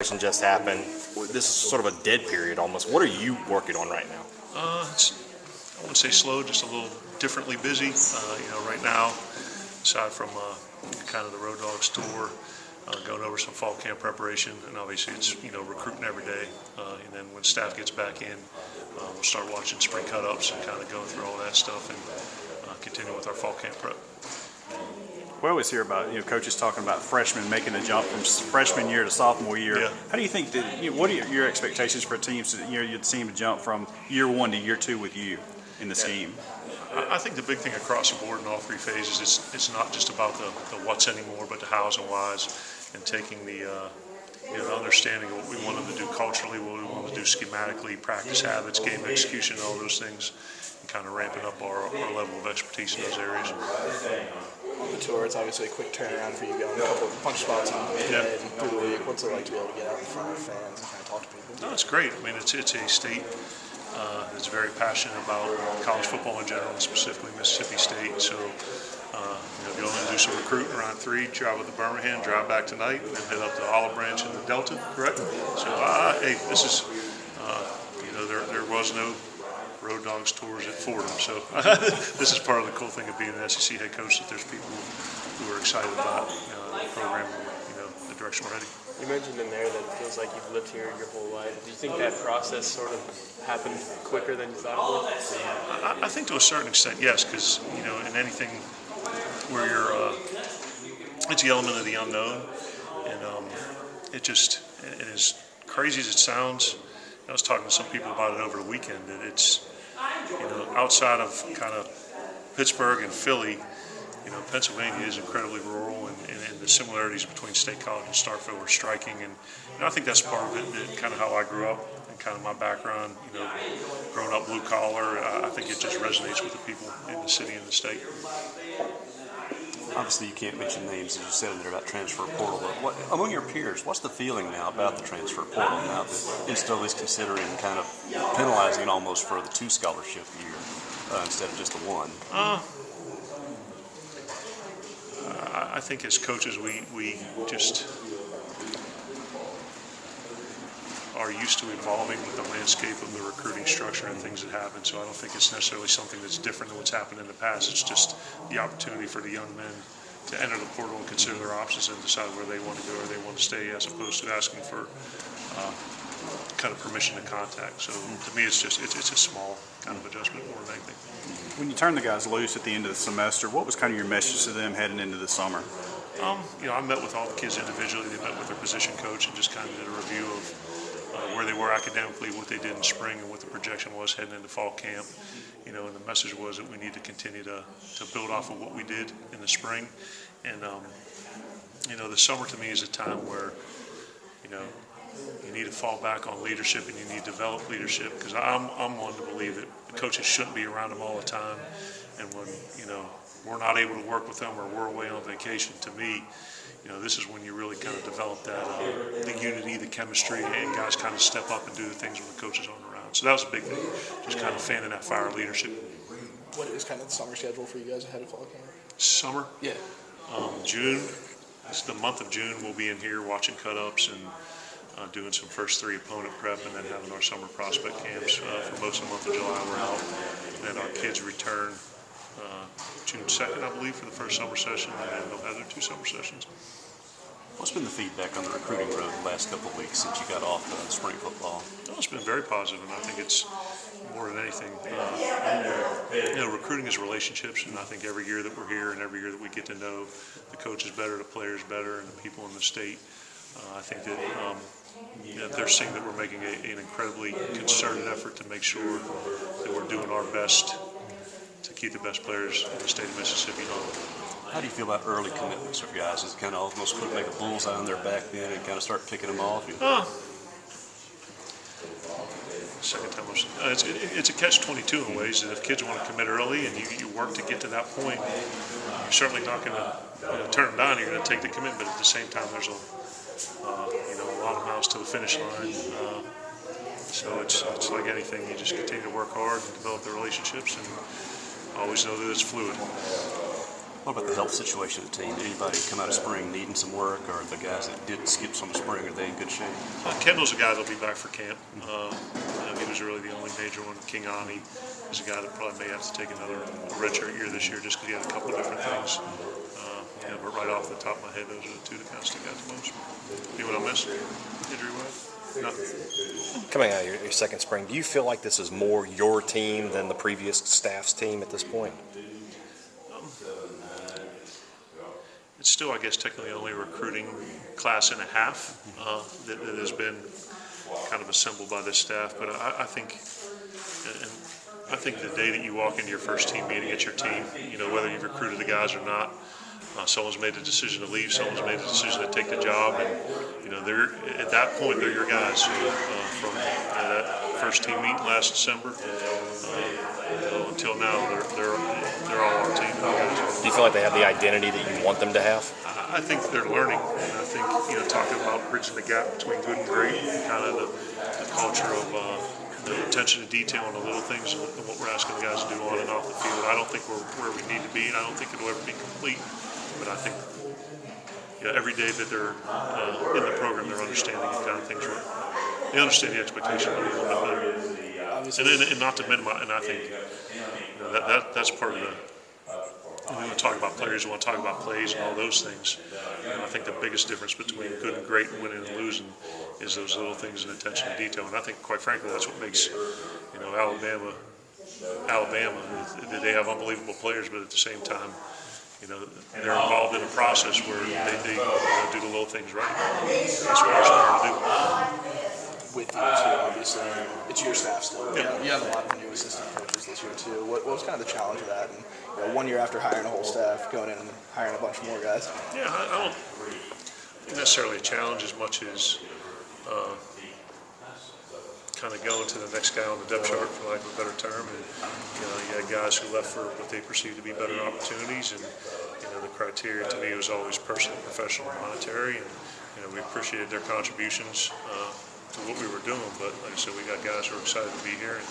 Just happened. This is sort of a dead period almost. What are you working on right now? I wouldn't say slow, just a little differently busy. Right now, aside from kind of the Road Dawgs tour, going over some fall camp preparation, and obviously it's recruiting every day. And then when staff gets back in, we'll start watching spring cut-ups and kind of going through all that stuff and continue with our fall camp prep. We always hear about coaches talking about freshmen making the jump from freshman year to sophomore year. Yeah. How do you think that? What are your expectations for teams to your team to jump from year one to year two with you in the scheme? I think the big thing across the board in all three phases is it's not just about the what's anymore, but the hows and whys, and taking the understanding of what we want them to do culturally, what we want them to do schematically, practice habits, game execution, all those things, and kind of ramping up our level of expertise in those areas. On the tour, it's obviously a quick turnaround for you going a couple of punch spots in Moorhead and through the league. What's it like to be able to get out in front of fans and kind of talk to people? No, it's great. I mean, it's a state that's very passionate about college football in general, and specifically Mississippi State. So, if you're going to do some recruiting around 3, travel to Birmingham, drive back tonight, and then head up to Olive Branch in the Delta, correct? So, hey, this is, there was no Road Dawgs tours at Fordham, so this is part of the cool thing of being an SEC head coach, that there's people who are excited about the program, the direction we're heading. You mentioned in there that it feels like you've lived here your whole life. Do you think that process sort of happened quicker than you thought it would? I think to a certain extent, yes, because in anything where you're, it's the element of the unknown, and it is crazy as it sounds. I was talking to some people about it over the weekend, that it's, outside of kind of Pittsburgh and Philly, Pennsylvania is incredibly rural, and the similarities between State College and Starkville are striking, and I think that's part of it, kind of how I grew up and kind of my background, growing up blue collar. I think it just resonates with the people in the city and the state. Obviously, you can't mention names, as you said in there about transfer portal. But among your peers, what's the feeling now about the transfer portal now that Instill is considering kind of penalizing it almost for the 2 scholarship year instead of just the 1? I think as coaches, we just are used to evolving with the landscape of the recruiting structure and things that happen. So I don't think it's necessarily something that's different than what's happened in the past. It's just the opportunity for the young men to enter the portal and consider their options and decide where they want to go or they want to stay, as opposed to asking for kind of permission to contact. So to me, it's a small kind of adjustment more than anything. When you turn the guys loose at the end of the semester, what was kind of your message to them heading into the summer? I met with all the kids individually. They met with their position coach and just kind of did a review of where they were academically, what they did in spring, and what the projection was heading into fall camp. And the message was that we need to continue to build off of what we did in the spring. And, the summer to me is a time where, you need to fall back on leadership and you need to develop leadership, because I'm one to believe that the coaches shouldn't be around them all the time. And when, we're not able to work with them or we're away on vacation, to me, this is when you really kind of develop that, the unity, the chemistry, and guys kind of step up and do the things when the coaches aren't around. So that was a big thing, just kind of fanning that fire of leadership. What is kind of the summer schedule for you guys ahead of fall camp? Summer? Yeah. June, it's the month of June, we'll be in here watching cut-ups and doing some first 3 opponent prep, and then having our summer prospect camps for most of the month of July. We're out. And then our kids return June 2nd, I believe, for the first summer session, and then they'll have their 2 summer sessions. What's been the feedback on the recruiting road the last couple of weeks since you got off spring football? Well, it's been very positive, and I think it's more than anything, recruiting is relationships, and I think every year that we're here and every year that we get to know the coaches better, the players better, and the people in the state, I think that they're seeing that we're making an incredibly concerted effort to make sure that we're doing our best to keep the best players in the state of Mississippi home. How do you feel about early commitments of guys? Is it kind of almost put like a bullseye on their back then and kind of start picking them off? Second time it's a catch-22 in ways, that if kids want to commit early and you work to get to that point, you're certainly not going to turn them down. You're going to take the commitment. But at the same time, there's a lot of miles to the finish line. So it's like anything. You just continue to work hard and develop the relationships, and always know that it's fluid. What about the health situation of the team? Anybody come out of spring needing some work, or the guys that did skip some spring, are they in good shape? Kendall's a guy that'll be back for camp. He was really the only major one. King Ani is a guy that probably may have to take another redshirt year this year just because he had a couple of different things. But right off the top of my head, those are the two that kind of stick out the most. Anyone I missed injury-wise? No. Coming out of your second spring, do you feel like this is more your team than the previous staff's team at this point? It's still, I guess, technically only a recruiting class and a half that has been kind of assembled by this staff. But I think the day that you walk into your first team meeting at your team, whether you've recruited the guys or not, someone's made the decision to leave, someone's made the decision to take the job, and they're at that point they're your guys. From that first team meeting last December until now, they're all our team. Do you feel like they have the identity that you want them to have? I think they're learning, and I think talking about bridging the gap between good and great, and kind of the culture of the attention to detail on the little things and what we're asking the guys to do on and off the field. I don't think we're where we need to be, and I don't think it'll ever be complete. But I think every day that they're in the program, they're understanding the kind of things. They understand the expectation of a little bit better. And not to minimize. And I think that's part of the. We want to talk about players. We want to talk about plays and all those things. And I think the biggest difference between good and great and winning and losing is those little things and attention to detail. And I think, quite frankly, that's what makes Alabama. They have unbelievable players, but at the same time, they're involved in a process where they do the little things right. That's what they're starting to do. With you too, obviously, it's your staff still. Yeah. You have a lot of new assistant coaches this year too. What was kind of the challenge of that? And 1 year after hiring a whole staff, going in and hiring a bunch more guys. Yeah, I don't think necessarily a challenge as much as kind of going to the next guy on the depth chart, for lack of a better term. And you had guys who left for what they perceived to be better opportunities, and the criteria to me was always personal, professional, monetary, and we appreciated their contributions to what we were doing. But like I said, we got guys who are excited to be here, and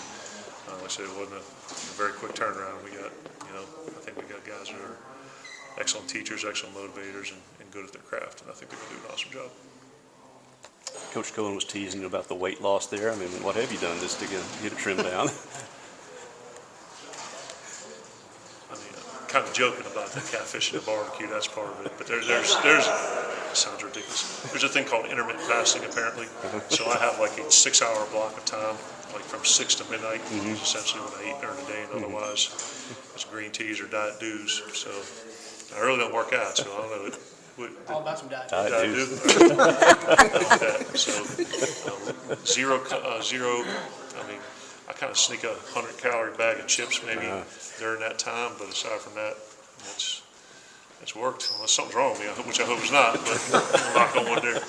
like I said, it wasn't a very quick turnaround. We got, I think we got guys who are excellent teachers, excellent motivators, and good at their craft, and I think they're going to do an awesome job. Coach Cohen was teasing about the weight loss there. I mean, what have you done just to get it trimmed down? I mean, kind of joking about the catfish and the barbecue, that's part of it. But there's sounds ridiculous. There's a thing called intermittent fasting, apparently. So I have like a 6-hour block of time, like from 6 to midnight, is essentially what I eat during the day, and otherwise it's green teas or diet dews. So I really don't work out, so I don't know. All about some diet. I do. So zero. I mean, I kind of sneak a 100-calorie bag of chips maybe during that time, but aside from that, it's worked. Unless something's wrong with me, which I hope it's not. But I'm not going there.